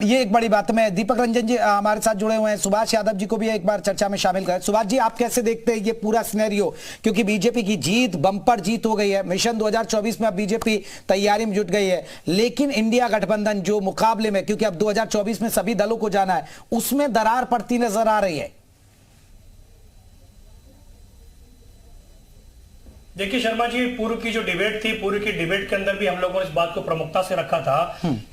ये एक बड़ी बात है। मैं दीपक रंजन जी हमारे साथ जुड़े हुए हैं, सुभाष यादव जी को भी एक बार चर्चा में शामिल करें। सुभाष जी, आप कैसे देखते हैं ये पूरा सिनेरियो, क्योंकि बीजेपी की जीत बम्पर जीत हो गई है, मिशन 2024 में अब बीजेपी तैयारी में जुट गई है, लेकिन इंडिया गठबंधन जो मुकाबले में, क्योंकि अब 2024 में सभी दलों को जाना है, उसमें दरार पड़ती नजर आ रही है। देखिए शर्मा जी, पूर्व की जो डिबेट थी, पूर्व की डिबेट के अंदर भी हम लोगों ने इस बात को प्रमुखता से रखा था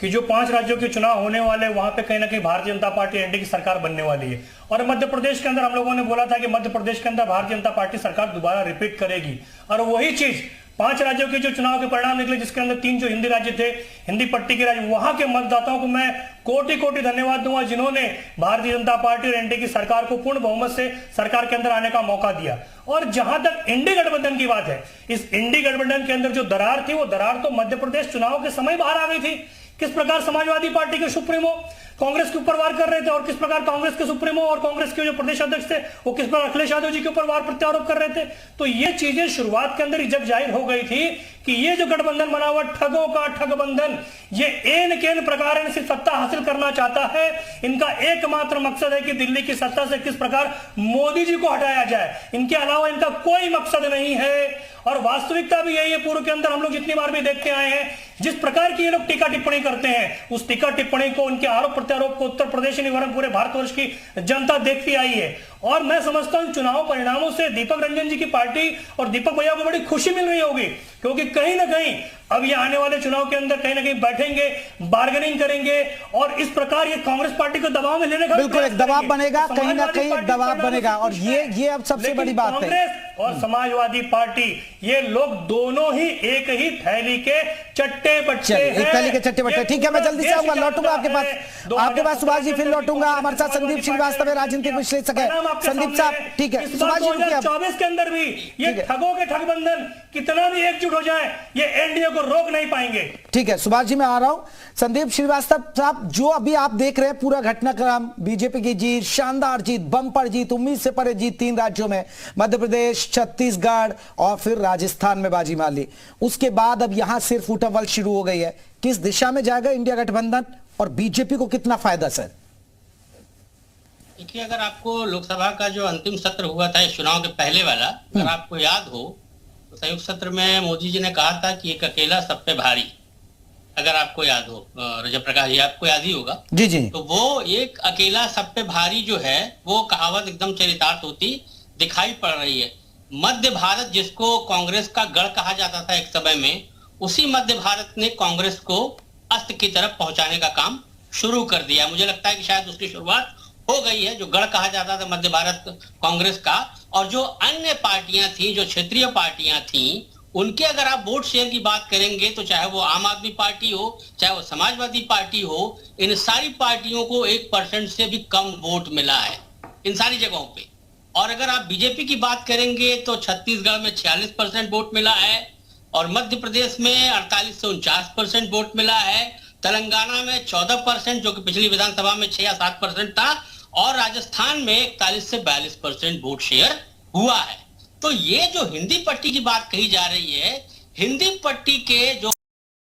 कि जो 5 राज्यों के चुनाव होने वाले, वहां पे कहीं ना कहीं भारतीय जनता पार्टी एनडीए की सरकार बनने वाली है। और मध्य प्रदेश के अंदर हम लोगों ने बोला था कि मध्य प्रदेश के अंदर भारतीय जनता पार्टी सरकार दोबारा रिपीट करेगी। और वही चीज 5 राज्यों के जो चुनाव के परिणाम निकले, जिसके अंदर 3 जो हिंदी राज्य थे, हिंदी पट्टी के राज्य, वहां के मतदाताओं को मैं कोटि कोटि धन्यवाद दूंगा जिन्होंने भारतीय जनता पार्टी और एनडीए की सरकार को पूर्ण बहुमत से सरकार के अंदर आने का मौका दिया। और जहां तक इंडी गठबंधन की बात है, इस इंडी गठबंधन के अंदर जो दरार थी, वो दरार तो मध्य प्रदेश चुनाव के समय बाहर आ गई थी। किस प्रकार समाजवादी पार्टी के सुप्रीमो कांग्रेस के ऊपर वार कर रहे थे, और किस प्रकार कांग्रेस के सुप्रीमो और कांग्रेस के जो प्रदेश अध्यक्ष थे वो किस प्रकार अखिलेश यादव जी के ऊपर वार प्रत्यारोप कर रहे थे। तो ये चीजें शुरुआत के अंदर ही जब जाहिर हो गई थी कि ये जो गठबंधन बना हुआ ठगों का ठगबंधन, ये एन केन प्रकार से सत्ता हासिल करना चाहता है। इनका एकमात्र मकसद है कि दिल्ली की सत्ता से किस प्रकार मोदी जी को हटाया जाए, इनके अलावा इनका कोई मकसद नहीं है। और वास्तविकता भी यही है, पूर्व के अंदर हम लोग जितनी बार भी देखते आए हैं, जिस प्रकार की ये लोग टीका टिप्पणी करते हैं, उस टीका टिप्पणी को, उनके आरोप प्रत्यारोप को उत्तर प्रदेश नहीं वरन पूरे भारतवर्ष की जनता देखती आई है। और मैं समझता हूं चुनाव परिणामों से दीपक रंजन जी की पार्टी और दीपक भैया को बड़ी खुशी मिल रही होगी, क्योंकि कहीं ना कहीं अब ये आने वाले चुनाव के अंदर कहीं ना कहीं बैठेंगे, बार्गेनिंग करेंगे, और इस प्रकार ये कांग्रेस पार्टी को दबाव में लेने का बिल्कुल एक दबाव बनेगा, कहीं ना कहीं एक दबाव बनेगा। और ये अब सबसे बड़ी बात है, कांग्रेस और समाजवादी पार्टी, ये लोग दोनों ही एक ही थैली के चट्टे बट्टे हैं। एक थैली के चट्टे बट्टे। ठीक है, मैं जल्दी से आऊंगा, लौटूंगा आपके पास सुभाष जी, फिर लौटूंगा। हमारे साथ संदीप श्रीवास्तव राजनीतिक विश्लेषक है। संदीप साहब, ठीक है, सुभाष जी 2024 के अंदर भी ये ठगों के ठगबंधन कितना भी एकजुट हो जाए, ये एनडीए को रोक नहीं पाएंगे। ठीक है सुभाष जी, मैं आ रहा हूं। संदीप श्रीवास्तव साहब, जो अभी आप देख रहे हैं पूरा घटनाक्रम, बीजेपी की जीत, शानदार जीत, बम्पर जीत, उम्मीद से परे जीत 3 राज्यों में, मध्य प्रदेश, छत्तीसगढ़ और फिर राजस्थान में बाजी मार ली। उसके बाद अब यहां सिर्फ उठावल शुरू हो गई है। किस दिशा में जाएगा इंडिया गठबंधन और बीजेपी को कितना फायदा सर? देखिए, अगर आपको लोकसभा का जो अंतिम सत्र हुआ था इस चुनाव के पहले वाला, अगर आपको याद हो तो संयुक्त सत्र में मोदी जी ने कहा था कि एक अकेला सब पे भारी, अगर आपको याद हो, रजत प्रकाश जी आपको याद ही होगा। जी जी। तो वो एक अकेला सब पे भारी जो है, वो कहावत एकदम चरितार्थ होती दिखाई पड़ रही है। मध्य भारत, जिसको कांग्रेस का गढ़ कहा जाता था एक समय में, उसी मध्य भारत ने कांग्रेस को अस्त की तरफ पहुंचाने का काम शुरू कर दिया। मुझे लगता है कि शायद उसकी शुरुआत हो गई है। जो गढ़ कहा जाता था मध्य भारत कांग्रेस का, और जो अन्य पार्टियां थी, जो क्षेत्रीय पार्टियां थी, उनके अगर आप वोट शेयर की बात करेंगे तो चाहे वो आम आदमी पार्टी हो, चाहे वो समाजवादी पार्टी हो, इन सारी पार्टियों को 1% से भी कम वोट मिला है इन सारी जगहों पे। और अगर आप बीजेपी की बात करेंगे तो छत्तीसगढ़ में 46% वोट मिला है, और मध्य प्रदेश में 48 से 49% वोट मिला है, तेलंगाना में 14%, जो कि पिछली विधानसभा में 6 या 7% था, और राजस्थान में 41 से 42% वोट शेयर हुआ है। तो ये जो हिंदी पट्टी की बात कही जा रही है, हिंदी पट्टी के जो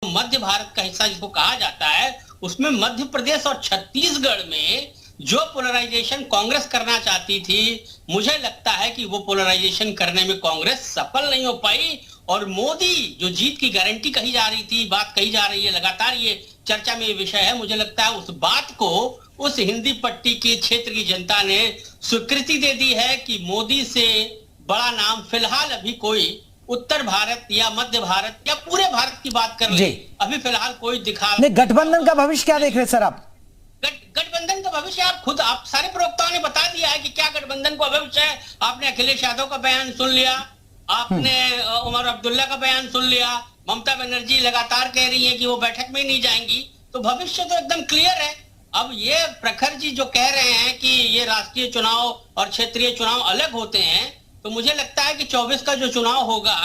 मध्य भारत का हिस्सा जिसको कहा जाता है, उसमें मध्य प्रदेश और छत्तीसगढ़ में जो पोलराइजेशन कांग्रेस करना चाहती थी, मुझे लगता है कि वो पोलराइजेशन करने में कांग्रेस सफल नहीं हो पाई। और मोदी जो जीत की गारंटी कही जा रही थी, बात कही जा रही है, लगातार ये चर्चा में ये विषय है, मुझे लगता है उस बात को उस हिंदी पट्टी के क्षेत्र की जनता ने स्वीकृति दे दी है कि मोदी से बड़ा नाम फिलहाल अभी कोई उत्तर भारत या मध्य भारत या पूरे भारत की बात कर ले, अभी फिलहाल कोई दिखा नहीं। गठबंधन का भविष्य क्या देख रहे हैं सर आप? गठबंधन का भविष्य आप सारे प्रवक्ताओं ने बता दिया है कि क्या गठबंधन का भविष्य है। आपने अखिलेश यादव का बयान सुन लिया, आपने उमर अब्दुल्ला का बयान सुन लिया, ममता बनर्जी लगातार कह रही है कि वो बैठक में ही नहीं जाएंगी, तो भविष्य तो एकदम क्लियर है। अब ये प्रखर जी जो कह रहे हैं कि ये राष्ट्रीय चुनाव और क्षेत्रीय चुनाव अलग होते हैं, तो मुझे लगता है कि 24 का जो चुनाव होगा,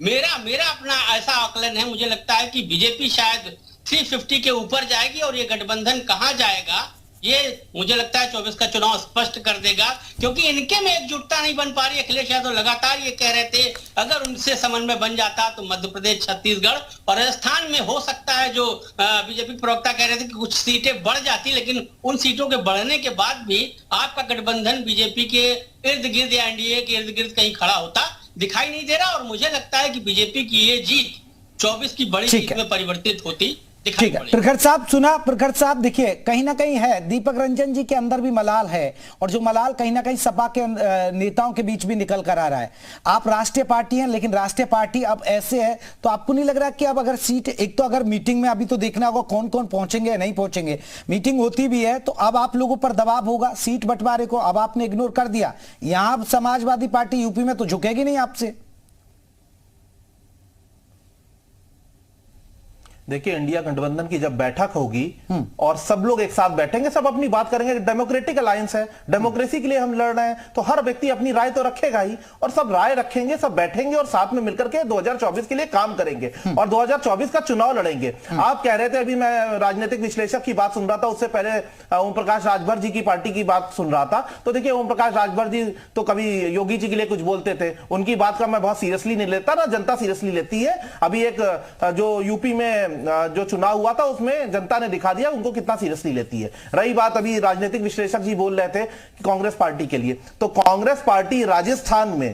मेरा अपना ऐसा आकलन है, मुझे लगता है कि बीजेपी शायद 350 के ऊपर जाएगी, और ये गठबंधन कहां जाएगा ये मुझे लगता है 24 का चुनाव स्पष्ट कर देगा, क्योंकि इनके में एकजुटता नहीं बन पा रही। अखिलेश यादव लगातार ये कह रहे थे अगर उनसे समन्वय बन जाता तो मध्य प्रदेश, छत्तीसगढ़ और राजस्थान में हो सकता है, जो बीजेपी प्रवक्ता कह रहे थे कि कुछ सीटें बढ़ जाती, लेकिन उन सीटों के बढ़ने के बाद भी आपका गठबंधन बीजेपी के इर्द गिर्द या एनडीए के इर्द गिर्द कहीं खड़ा होता दिखाई नहीं दे रहा। और मुझे लगता है कि बीजेपी की ये जीत 24 की बड़ी जीत में परिवर्तित होती। ठीक है प्रखर साहब, सुना प्रखर साहब, देखिए कहीं ना कहीं है दीपक रंजन जी के अंदर भी मलाल है, और जो मलाल कहीं ना कहीं सपा के नेताओं के बीच भी निकल कर आ रहा है। आप राष्ट्रीय पार्टी हैं, लेकिन राष्ट्रीय पार्टी अब ऐसे है, तो आपको नहीं लग रहा कि अब अगर सीट, एक तो अगर मीटिंग में अभी तो देखना होगा कौन कौन पहुंचेंगे या नहीं पहुंचेंगे, मीटिंग होती भी है तो अब आप लोगों पर दबाव होगा सीट बंटवारे को, अब आपने इग्नोर कर दिया। यहां समाजवादी पार्टी यूपी में तो झुकेगी नहीं आपसे। देखिए, इंडिया गठबंधन की जब बैठक होगी और सब लोग एक साथ बैठेंगे, सब अपनी बात करेंगे, डेमोक्रेटिक अलायंस है, डेमोक्रेसी के लिए हम लड़ रहे हैं, तो हर व्यक्ति अपनी राय तो रखेगा ही, और सब राय रखेंगे, सब बैठेंगे और साथ में मिलकर के 2024 के लिए काम करेंगे और 2024 का चुनाव लड़ेंगे। आप कह रहे थे, अभी मैं राजनीतिक विश्लेषक की बात सुन रहा था, उससे पहले ओम प्रकाश राजभर जी की पार्टी की बात सुन रहा था, तो देखिए ओम प्रकाश राजभर जी तो कभी योगी जी के लिए कुछ बोलते थे, उनकी बात का मैं बहुत सीरियसली नहीं लेता, ना जनता सीरियसली लेती है। अभी एक जो यूपी में जो चुनाव हुआ था उसमें जनता ने दिखा दिया उनको कितना सीरियसली लेती है। रही बात, अभी राजनीतिक विश्लेषक जी बोल रहे थे कि कांग्रेस पार्टी के लिए, तो कांग्रेस पार्टी राजस्थान में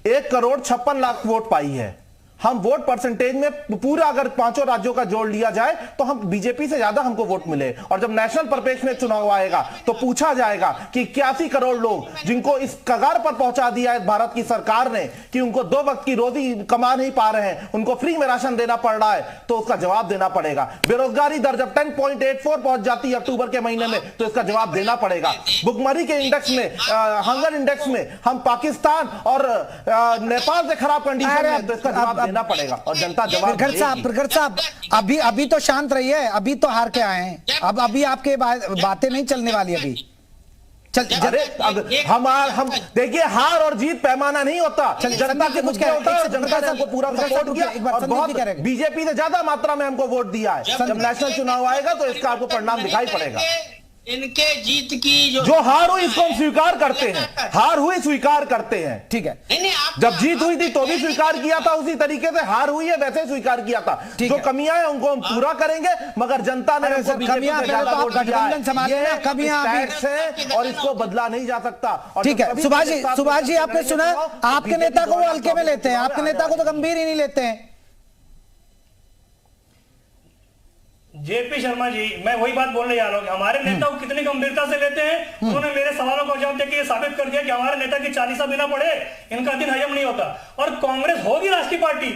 1,56,00,000 वोट पाई है। हम वोट परसेंटेज में पूरा अगर पांचों राज्यों का जोड़ लिया जाए तो हम बीजेपी से ज्यादा हमको वोट मिले, और जब नेशनल परिप्रेक्ष्य में चुनाव आएगा तो पूछा जाएगा कि 81 करोड़ लोग जिनको इस कगार पर पहुंचा दिया है भारत की सरकार ने कि उनको 2 वक्त की रोटी कमा नहीं पा रहे हैं, उनको फ्री में राशन देना पड़ रहा है, तो उसका जवाब देना पड़ेगा। बेरोजगारी दर जब 10.84 पहुंच जाती है अक्टूबर के महीने में, तो इसका जवाब देना पड़ेगा। भुखमरी के इंडेक्स में, हंगर इंडेक्स में हम पाकिस्तान और नेपाल से खराब कंडीशन में, तो इसका जवाब देना पड़ेगा और जनता जवाब देगी। प्रखर साहब, अभी तो शांत रहिए, अभी तो हार के आए हैं, अब अभी आपके बातें नहीं चलने वाली अभी। अरे हम देखिए, हार और जीत पैमाना नहीं होता, जनता के मुझ होता है, जनता ने हमको पूरा सपोर्ट किया और बहुत बीजेपी से ज्यादा मात्रा में हमको वोट दिया है। जब नेशनल चुनाव आएगा तो इसका आपको परिणाम दिखाई पड़ेगा। इनके जीत की जो हार हुई इसको हम स्वीकार करते हैं, हार हुई स्वीकार करते हैं, ठीक है। जब जीत हुई थी तो भी स्वीकार किया था, उसी तरीके से हार हुई है वैसे स्वीकार किया था। जो कमियां हैं उनको हम पूरा करेंगे, मगर जनता ने हमको कमियां टैक्स है और इसको बदला नहीं जा सकता। ठीक है, सुभाष जी आपने सुना, आपके नेता को वो हल्के में लेते हैं, आपके नेता को तो गंभीर ही नहीं लेते हैं। जेपी शर्मा जी, मैं वही बात बोलने जा रहा हूँ कि हमारे नेता को कितनी गंभीरता से लेते हैं। उन्होंने मेरे सवालों का जवाब देकर साबित कर दिया कि हमारे नेता की चालीसा बिना पढ़े इनका दिन हजम नहीं होता। और कांग्रेस होगी राष्ट्रीय पार्टी,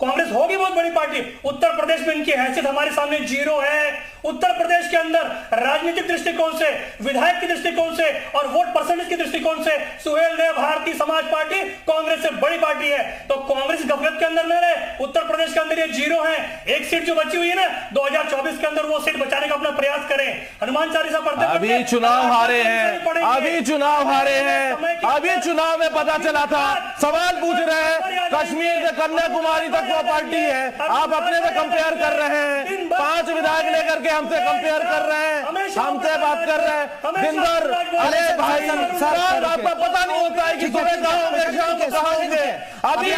कांग्रेस होगी बहुत बड़ी पार्टी। उत्तर प्रदेश में इनकी हैसियत हमारे सामने जीरो है। उत्तर प्रदेश के अंदर राजनीतिक दृष्टिकोण से, विधायक के दृष्टिकोण से और वोट परसेंटेज के दृष्टिकोण से सुहेल देव भारतीय समाज पार्टी कांग्रेस से बड़ी पार्टी है। तो कांग्रेस गफलत के अंदर न रहे, उत्तर प्रदेश के अंदर ये जीरो है। एक सीट जो बची हुई है ना 2024 के अंदर, वो सीट बचाने का अपना प्रयास करें। हनुमान चालीसा पढ़ते अभी चुनाव हारे हैं, अभी चुनाव हारे हैं, अभी चुनाव में पता चला था। सवाल पूछ रहे हैं, कश्मीर से कन्याकुमारी तक वो पार्टी है, आप अपने से कंपेयर कर रहे हैं। 5 विधायक लेकर के हमसे कंपेयर कर रहे हैं, हमसे बात कर रहे हैं। दिन भर, अरे भाई सर, आपको पता नहीं होता है कि सुबह कहाँ होंगे, शाम को कहाँ होंगे। अभी